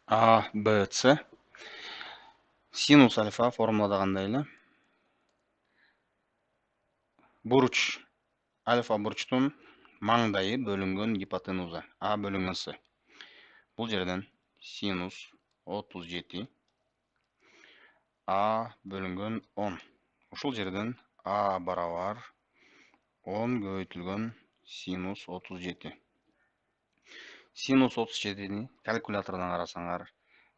А, Б, С. Синус альфа формулада кандай эле? Бурч. Альфа бурчтун маңдайы бөлүнгөн гипотенуза. А бөлүнгөн С. Бул жерден синус 37 А бөлүнгөн 10. Ушул жерден А барабар 10 көбөйтүлгөн синус 37. Синус 37-ни калькулятордон карасаңар,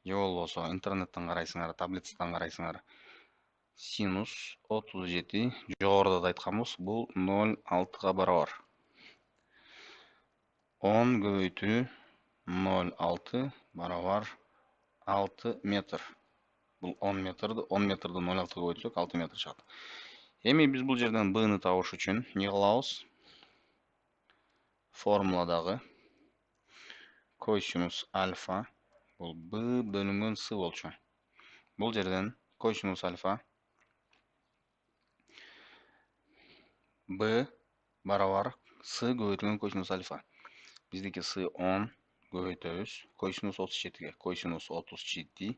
же болбосо интернеттен карайсыңар, таблицадан карайсыңар. Синус 37 жогоруда да айтканбыз, бул 0,6 барабар. 10 көбөйтүү 0,6 барабар 6 метр. Бул 10 метрди 0,6 көбөйтсөк 6 метр чыгат. Эми биз бул жерден Б-ны табыш үчүн эмне кылабыз? Формуладагы косинус альфа бул Б бөлүнгөн С болчу. Бул жерден косинус альфа Б барабар С көбөйтүлгөн косинус альфа. Биздики С 10 көбөйтөбүз. Косинус 37-ге. Косинус 37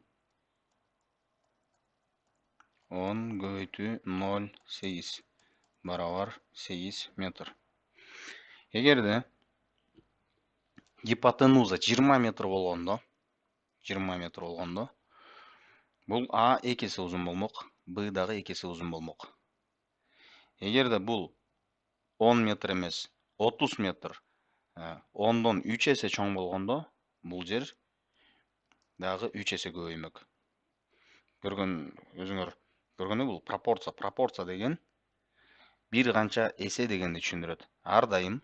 10 көбөйтүү 0,8 барабар 8 метр. Эгерде гипотенуза 20 метр болгондо, бул А 2 эсе узун болмок, Б дагы 2 эсе узун болмок. Эгерде бул 10 метр эмес, 30 метр, 10дон 3 эсе чоң болгондо, бул жер дагы 3 эсе көбөймөк. Өзүңөр көргөнү бул пропорция. Пропорция деген бир канча эсе дегенди түшүндүрөт. Ар дайым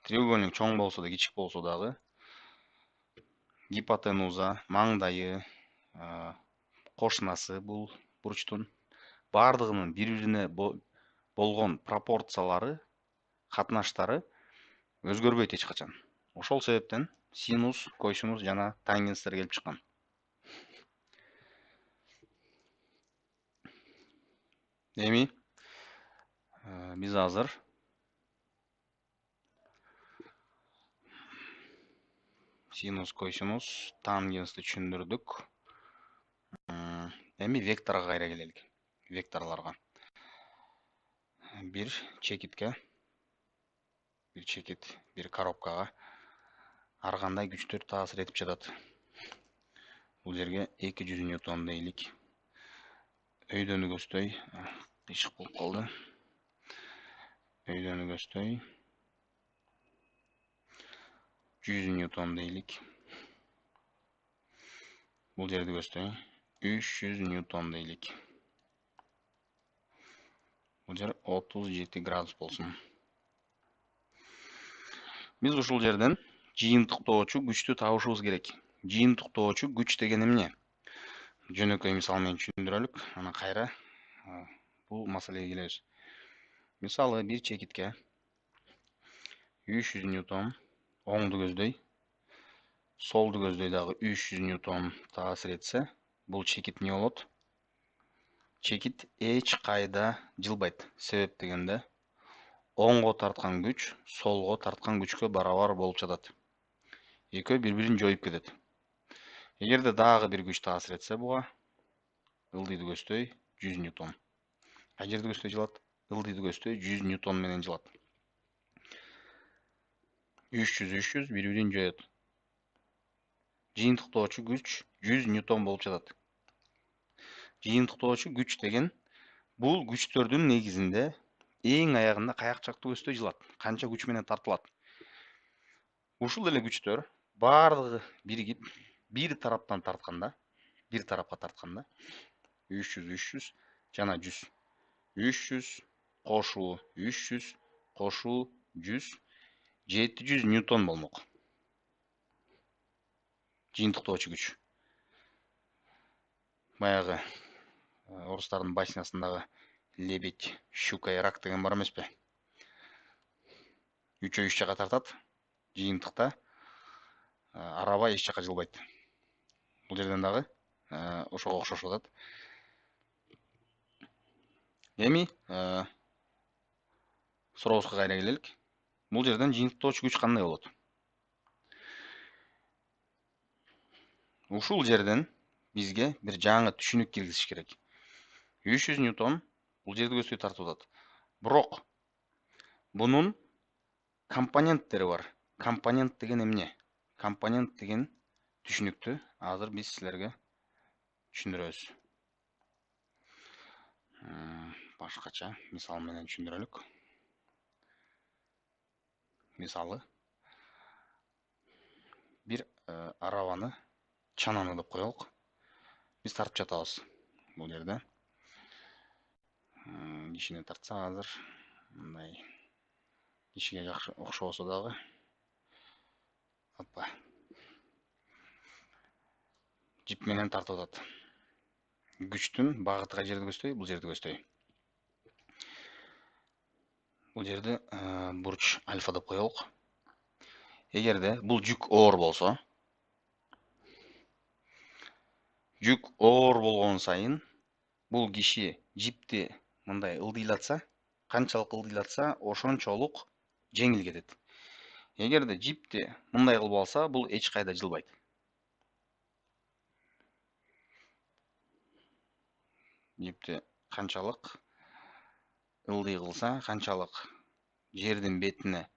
треугольник чоң болсо да, кичик болсо дагы гипотенуза, маңдайы, кошунасы бул бурчтун бардыгынын бири-бирине болгон пропорциялары, катнаштары өзгөрбөйт эч качан. Ошол себептен синус, косинус жана тангенстер келип чыккан. Эми биз азыр синус, косинус, тангенсти түшүндүрдүк. Эми векторго кайра келелик. Векторлорго. Бир чекит, бир коробкага ар кандай күчтөр таасир этип жатат. Бул жерге 200 ньютон дейлик. Өйдөнү көздөй, кыйшык болуп калды. Өйдөнү көздөй 100 ньютон дейлик. Бул жерди көздөй 300 ньютон дейлик. Бул жер 37 градус болсун. Биз ушул жерден жыйынтыктоочу күчтү табышыбыз керек. Жыйынтыктоочу күч деген эмне? Жөнөкөй мисал менен түшүндүрөлүк, анан кайра бул маселеге келебиз. Мисалы бир чекитке 300 ньютон оңду көздөй, солду көздөй дагы 300 ньютон таасир этсе, бул чекит эмне болот? Чекит эч кайда жылбайт. Себеп дегенде оңго тарткан күч солго тарткан күчкө барабар болуп жатат. Экөө бири-бирин жоюп кетет. Эгерде дагы бир күч таасир этсе буга, ылдыйды көздөй 100 ньютон. Кай жерди көздөй жылат? Ылдыйды көздөй 100 ньютон менен жылат. 300 бири-бирин жоет. Жыйынтыктоочу күч 100 ньютон болуп жатат. Жыйынтыктоочу күч деген бул күчтөрдүн негизинде эң аягында каяк жактуу көздөй жылат, канча күч менен тартылат. Ушул эле күчтөр бардыгы биригип бир тараптан тартканда, бир тарапка тартканда 300 жана 100. 300 кошуу 300 кошуу 100 700 ньютон болмок. Жыйынтыктоочу күч. Баягы орустардын баснясындагы лебедь, щука и рак деген бар эмеспи? 3 жака тартат. Жыйынтыкта араба эч жака жылбайт. Бул жерден дагы ошого окшошуп атат. Эми сурообузга кайра келелик. Бул жерден жыйынтыктоочу күч кандай болот? Ушул жерден бизге бир жаңы түшүнүк киргизиш керек. 300 ньютон бул жерди көздөй тартып атат. Бирок бунун компоненттери бар. Компонент деген эмне? Компонент деген түшүнүктү азыр биз силерге түшүндүрөбүз. Башкача мисал менен түшүндүрөлүк. Мисалы бир арабаны чананы деп коелук. Биз тартып жатабыз бул жерде. Кишини тартсак азыр мындай кишиге жакшы окшобосо дагы. Опа. Жип менен тартып атат. Күчтүн багыты кай жерди көздөй? Бул жерди көздөй. Бул жерди бурч альфа деп коелук. Эгерде бул жүк оор болсо, жүк оор болгон сайын бул киши жипти мындай ылдыйлатса, канчалык ылдыйлатса, ошончолук жеңил кетет. Эгерде жипти мындай кылып алса, бул эч кайда жылбайт. Жипти канчалык ылдый кылса, канчалык жердин бетине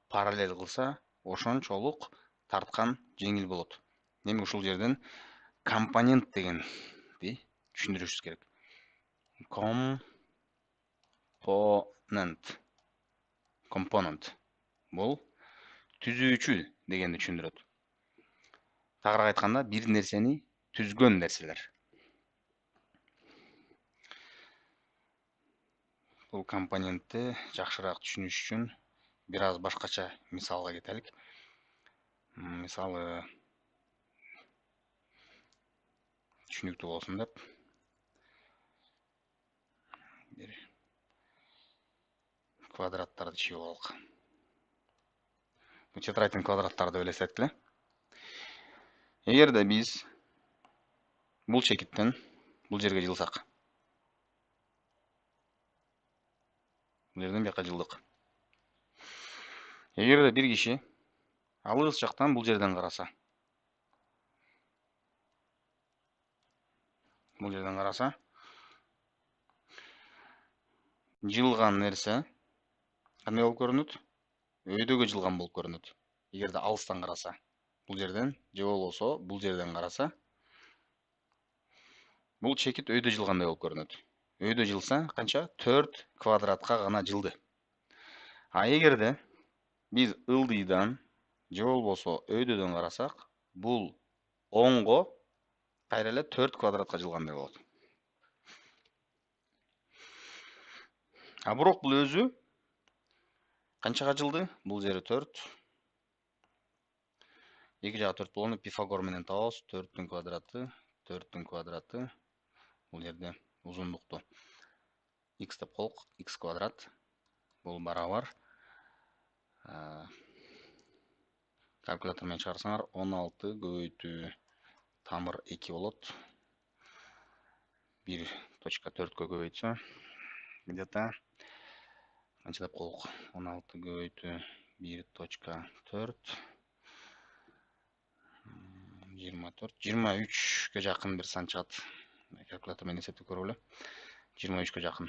параллель кылса, ошончолук тарткан жеңил болот. Демек ушул жерден компонент дегенди түшүндүрүшүбүз керек. Компонент бул түзүүчү дегенди түшүндүрөт. Тагыраак айтканда, бир нерсени түзгөн нерселер. Бул компонентти жакшыраак түшүнүш үчүн бир аз башкача мисалга кетелик. Мисалы түшүнүктүү болсун деп бир квадраттарды чыгып алалык. Тетрадьтын квадраттарды деп элестетели. Эгерде биз бул чекиттен бул жерге жылсак, бул жерден бияка жылдык. Эгерде бир киши алыс жактан бул жерден караса, жылган нерсе кандай болуп көрүнөт? Өйдөгө жылган болуп көрүнөт. Эгерде алыстан караса, бул жерден же болбосо бул жерден караса, бул чекит өйдө жылгандай болуп көрүнөт. Өйдө жылса канча? 4 квадратка гана жылды. А эгерде биз ылдыйдан же болбосо өйдөдөн карасак, бул оңго кайра эле 4 квадратка жылгандай болот. А бирок бул өзү канчага жылды? Бул жери 4. 2 жагы 4 болгондо Пифагор менен табабыз. 4-түн квадраты. Бул жерде узундукту x деп коелук. X квадрат. Бул барабар. Калькулятор менен чыгарсаңар 16 көбөйтүү тамыр 2 болот. 1.4-кө көбөйтсө где-то канча деп коелук? 16 көбөйтүү 1.4 23-кө жакын бир сан чыгат. Калькулятор менен эсептеп көрүп эле. 23-кө жакын.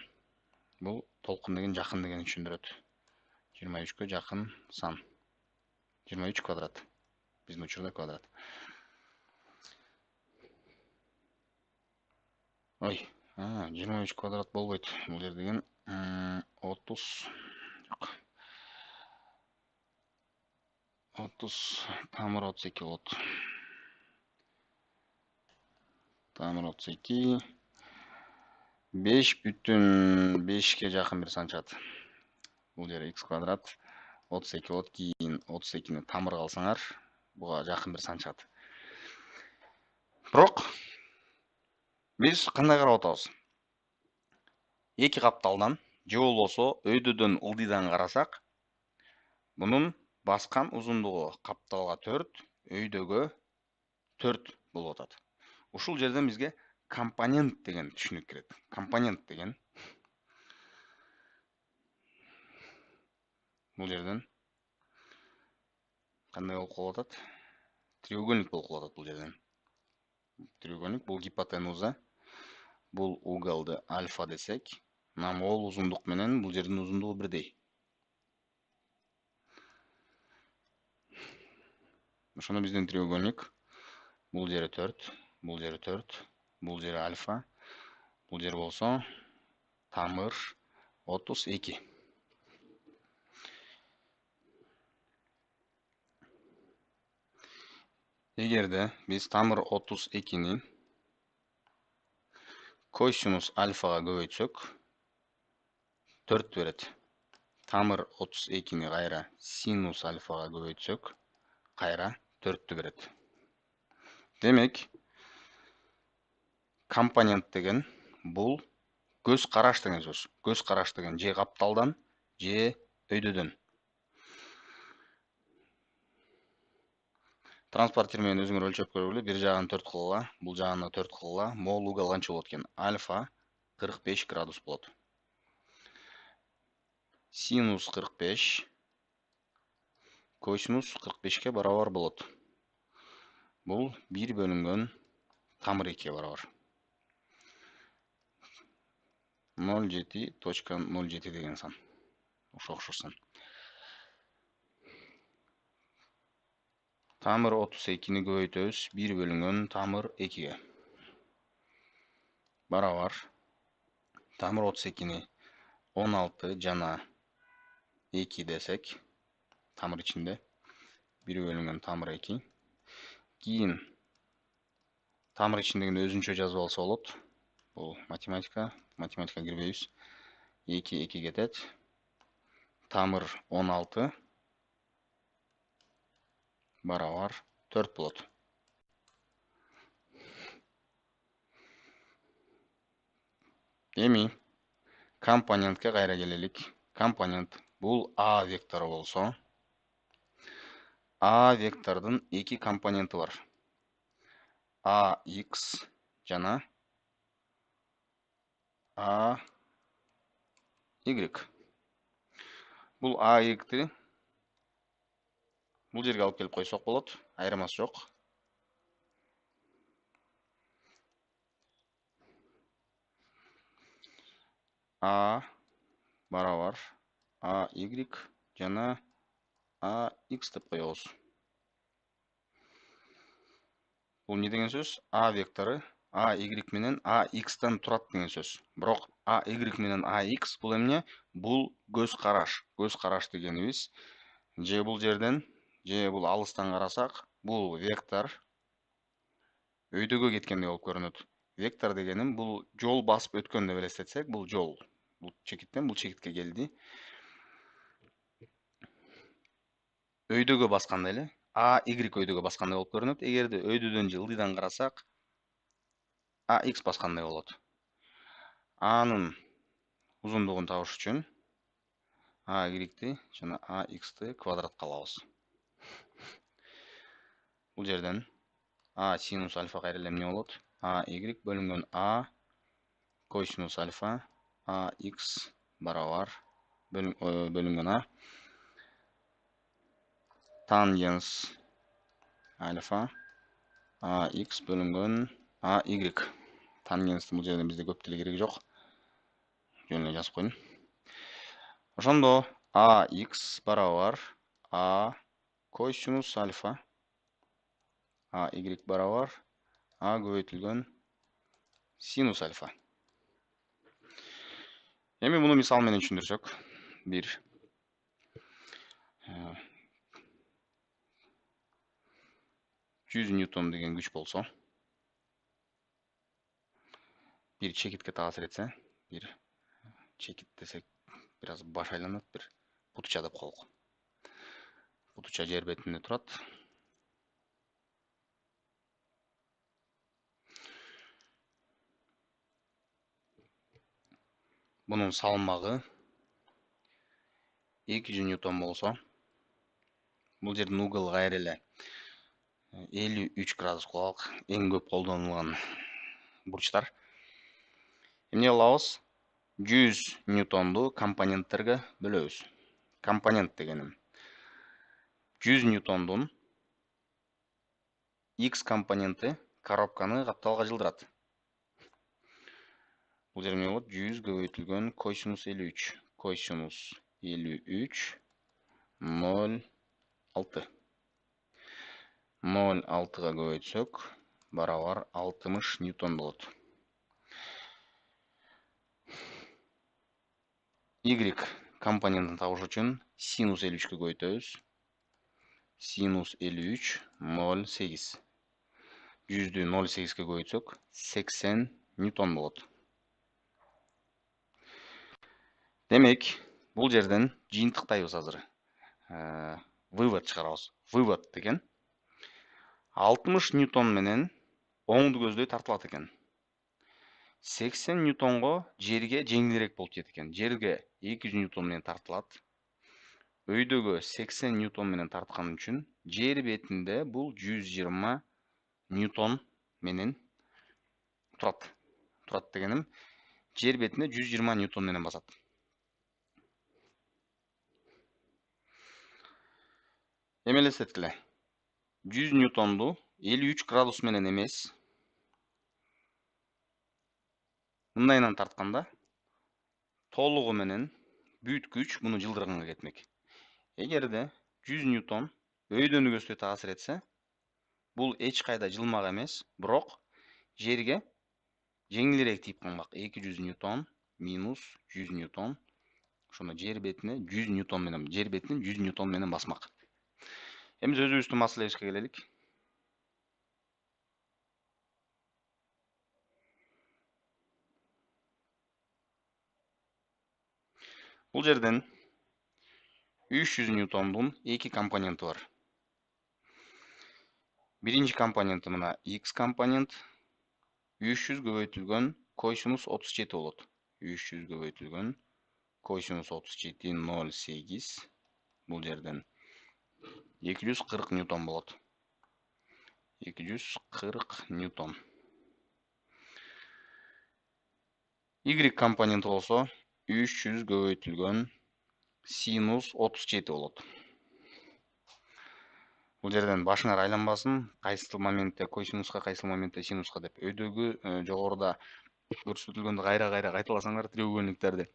Бул толкун деген жакын дегенди түшүндүрөт. 23-кө жакын сан. 23 квадрат. Биздин учурда квадрат. Ой, 23 квадрат болбойт. Бул жер деген 30 жок. 30 тамыр 32 болот. Тамыр 32 5.5ке жакын бир сан чыгат. Бул жер x квадрат 32 болот. Кийин 32-ни тамыр калсаңар, буга жакын бир сан чыгат. Бирок биз кандай карап атабыз? Эки капталдан же болбосо өйдөдөн ылдыйдан карасак, бунун баскан узундугу капталга 4, өйдөгө 4 болуп атат. Ушул жерден бизге компонент деген түшүнүк кирет. Компонент деген бул жерден кандай болуп калып атат? Треугольник болуп калып атат бул жерден. Треугольник. Бул гипотенуза. Бул уголды альфа десек. Мына мол узундук менен бул жердин узундугу бирдей. Ошондо биздин треугольник. Бул жери 4, бул жери 4, бул жери альфа, бул жер болсо тамыр 32. Эгерде биз тамыр 32-ни косинус альфага көбөйтсөк 4 берет. Тамыр 32-ни кайра синус альфага көбөйтсөк кайра 4 берет. Демек, компонент деген бул көз караш деген сөз. Көз караш деген же капталдан, же өйдөдөн. Транспортер менен өзүңөр өлчөп көргүлө, бир жагын 4 кылгыла, бул жагын 4 кылгыла, мол угол канча болот экен? Альфа 45 градус болот. Синус 45 косинус 45-ке барабар болот. Бул 1 бөлүнгөн тамыр 2-ге барабар. 0,7.07 деген сан. Ошо окшош сан. Тамыр 32-ни көбөйтөбүз 1 бөлүнгөн тамыр 2-ге. Барабар. Тамыр 32-ни 16 жана 2 десек, тамыр ичинде 1 бөлүнгөн тамыр 2. Кийин тамыр ичиндегини өзүнчө жазып алса болот. Бул математика кирбейбиз. 2 кетет. Тамыр 16 барабар 4 болот. Эми компонентке кайра келелик. Компонент бул А вектору болсо, А вектордун 2 компоненти бар. AX жана AY. Бул AX'ти бул жерге алып келип койсок болот, айырмасы жок. А барабар AY жана AX деп коебуз. Бул не деген сөз? А вектору AY менен AX-тан турат деген сөз. Бирок AY менен AX бул эмне? Бул көз караш. Көз караш дегенибиз же бул жерден, же бул алыстан карасак, бул вектор өйдөгө кеткендей болуп көрүнөт. Вектор дегеним бул жол басып өткөн деп элестетсек, бул жол. Бул чекиттен бул чекитке келди. Өйдөгө басканда эле AY өйдөгө баскандай болуп көрүнөт. Эгерде өйдөдөн же ылдыйдан карасак, AX баскандай болот. Анын узундугун табыш үчүн AY-ти жана AX-ти квадратка алабыз. Бул жерден А синус альфа кайра эле эмне болот? AY бөлүнгөн А косинус альфа AX барабар бөлүнгөн А тангенс альфа AX бөлүнгөн AY. Тангенстин бул жерден бизде көп деле кереги жок. Жөн эле жазып койдум. Ошондо AX барабар А косинус альфа AY барабар А көбөйтүлгөн синус альфа. Эми муну мисал менен түшүндүрсөк, 1 100 ньютон деген күч болсо, бир чекитке таасир этсе, бир чекит десек бир аз баш айланат, бир бутуча деп коелук. Бутуча жер бетинде турат. Bunun салмагы 200 ньютон болсо, бул жердин угол кайра эле 53 градус кылалык. Эң көп колдонулган бурчтар. Эмне кылабыз? 100 ньютонду компоненттерге бөлөбүз. Компонент дегеним 100 ньютондун X компоненти коробканы капталга жылдырат. Бул жер эмне болот? 100 көбөйтүлгөн косинус 53. Косинус 53 0,6. 0,6-га көбөйтсөк, барабар 60 ньютон болот. Y компонентин табыш үчүн синус 53-ке көбөйтөбүз. Синус 53 0,8. 100-дү 0,8-ке көбөйтсөк, 80 ньютон болот. Демек, бул жерден жыйынтыктайбыз азыр. Вывод чыгарабыз. Вывод деген 60 ньютон менен оңду көздөй тартылат экен. 80 ньютонго жерге жеңилирээк болуп жетет экен. Жерге 200 ньютон менен тартылат. Өйдөгө 80 ньютон менен тарткан үчүн жер бетинде бул 120 ньютон менен турат. Турат дегеним, жер бетинде 120 ньютон менен басат. Эмелестеткиле. 100 ньютонду 53 градус менен эмес, мындайынан тартканда толугу менен бүт күч муну жылдырганга кетмек. Эгерде 100 ньютон өйдөнү көздөй таасир этсе, бул эч кайда жылмак эмес, бирок жерге жеңилирээк тийип калмак. 200 ньютон минус 100 ньютон. Ошондо жер бетине 100 ньютон менен, жер бетинен 100 ньютон менен басмак. Эми өзүбүздүн маселебизге келелик. Бул жерден 300 ньютондун эки компоненти бар. Биринчи компоненти мына x компонент 300 көбөйтүлгөн косинус 37 болот. 300 көбөйтүлгөн косинус 37 0,8. Бул жерден 240 ньютон болот. 240 ньютон. Y компоненти болсо 300 көбөйтүлгөн синус 37 болот. Бул жерден башыңар айланбасын, кайсыл моментте косинуска, кайсыл моментте синуска деп. Өйдөгү жогоруда көрсөтүлгөндө кайра-кайра кайталасаңар треугольниктерди.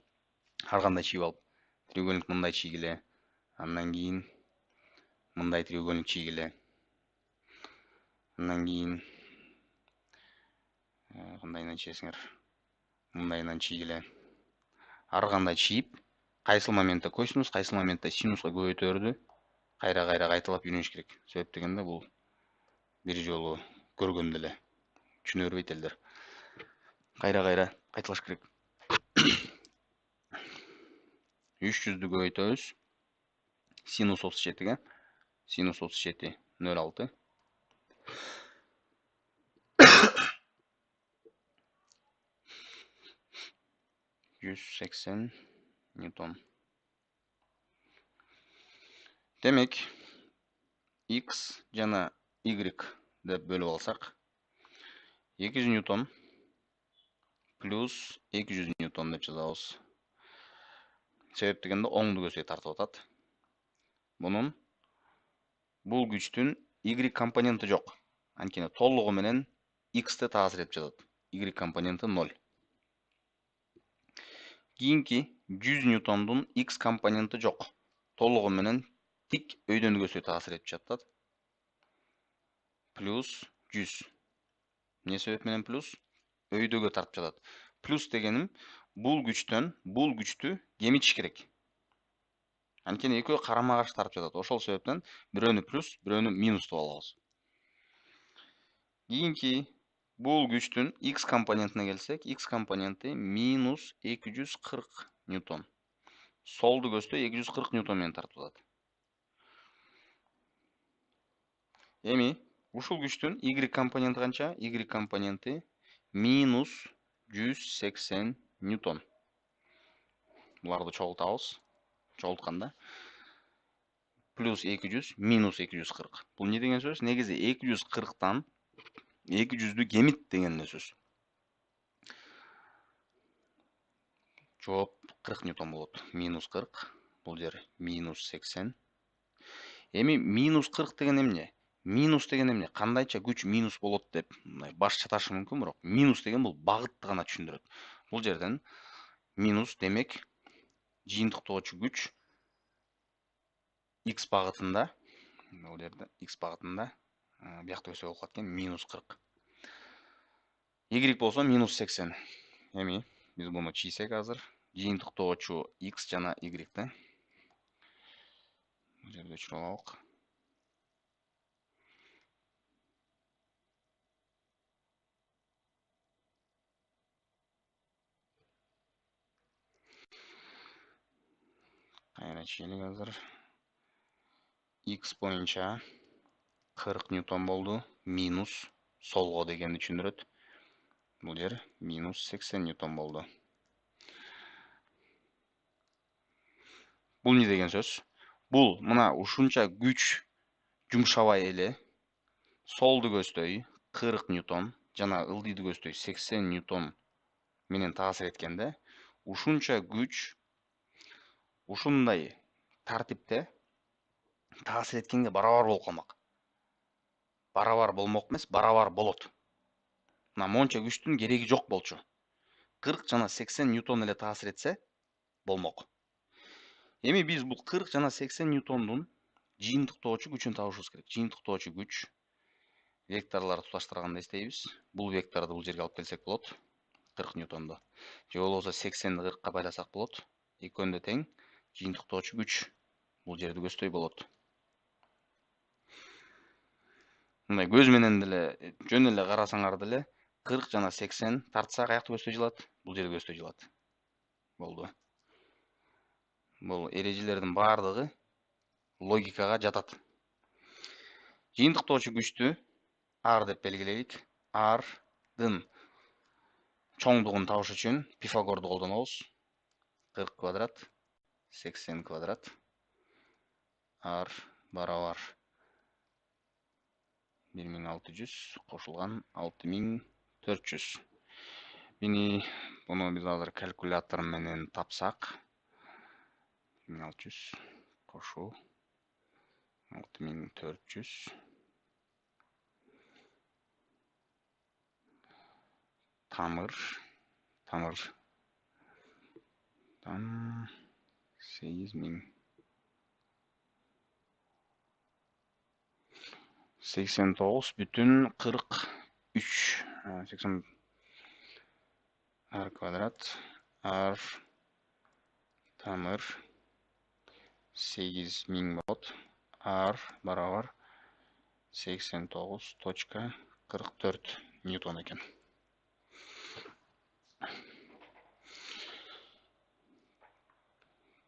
Ар кандай чийип алып, треугольник мындай чийгиле, андан кийин мындай треугольник чийгиле. Андан кийин кандайынан чийесиңер? Мындайынан чийгиле. Ар кандай чийип, кайсыл моментте косинус, кайсыл моментте синуска көбөйтөрдү кайра-кайра кайталап үйрөнүш керек. Себеп дегенде бул бир жолу көргөндө эле түшүнө бербейт элдер. Кайра-кайра кайталаш керек. 300-дү көбөйтөбүз. Синус 37-ге. Синус 37 0,6. 180 ньютон. Демек, x жана y деп бөлүп алсак, 200 ньютон плюс 200 ньютон деп жазабыз. Себеп дегенде оңду көздөй тартып атат. Бунун бул күчтүн y компоненти жок. Анткени толугу менен x'те таасир этип жатат. Y компоненти 0. Кийинки 100 ньютондун x компоненти жок. Толугу менен тик өйдөнү көздөй таасир этип жатат. Плюс 100. Не себеп менен плюс? Өйдөгө тартып жатат. Плюс дегеним, бул күчтү кемитиш керек. Анткени экөө карама каршы тартып жатат. Ошол себептен бирөөнү плюс, бирөөнү минус деп алабыз. Кийинки бул күчтүн x компонентине келсек, x компоненти минус 240 ньютон. Солду көздөй 240 ньютон менен тартып жатат. Эми ушул күчтүн y компоненти канча? Y компоненти минус 180 ньютон. Буларды чогултабыз. Чогултканда плюс 200 минус 240. Бул не деген сөз? Негизи 240тан 200-дү кемит деген сөз. Жооп 40 ньютон болот. Минус 40. Бул жер минус 80. Эми минус 40 деген эмне? Минус деген эмне? Кандайча күч минус болот деп баш чаташы мүмкүн, бирок минус деген бул багытты гана түшүндүрөт. Бул жерден минус демек жыйынтыктоочу күч x багытында, бул жерде x багытында, биякта өсө болуп калат экен, минус 40. Y болсо минус 80. Эми биз буну чийсек азыр, жыйынтыктоочу x жана y да. Бул жерде өчүрүп алалык. Кайра чыйлык азыр. X боюнча 40 ньютон болду, минус солго дегенди түшүндүрөт. Бул жер минус 80 ньютон болду. Бул эмне деген сөз? Бул мына ушунча күч жумшабай эле солду көздөй 40 ньютон жана ылдыйды көздөй 80 ньютон менен таасир эткенде, ушунча күч ушундай тартипте таасир эткенге барабар болуп калмак. Барабар болмок эмес, барабар болот. Мына монча күчтүн кереги жок болчу. 40 жана 80 ньютон эле таасир этсе болмок. Эми биз бул 40 жана 80 ньютондун жыйынтыктоочу күчүн табышыбыз керек. Жыйынтыктоочу күч векторлорду туташтырганда эстейбиз. Бул векторду бул жерге алып келсек болот. 40 ньютонду. Же болбосо 80-ди 40-ка байласак болот. Экөөнү тең. Жыйынтыктоочу күч бул жерди көздөй болот. Мындай көз менен деле жөн эле карасаңар деле 40 жана 80 тартсак аякты көздөй жылат, бул жерди көздөй жылат. Болду. Бул эрежелердин баардыгы логикага жатат. Жыйынтыктоочу күчтү R деп белгилейик. R-дын чоңдугун табыш үчүн Пифагорду колдонобуз. 40 квадрат 80 квадрат R барабар 1600 кошулган 6400. Буну биз азыр калькулятор менен тапсак 1600 кошуу 6400 тамырдан 8000 89,43 80 R квадрат R тамыр 8000 болот. R барабар 89,44 ньютон экен.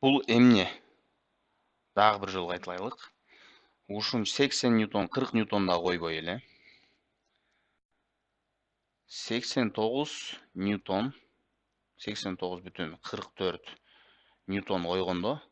Бул эмне? Дагы бир жолу кайталайлык. Ушун 80 ньютон, 40 ньютон да койбой эле. 89 ньютон, 89,44 ньютон койгондо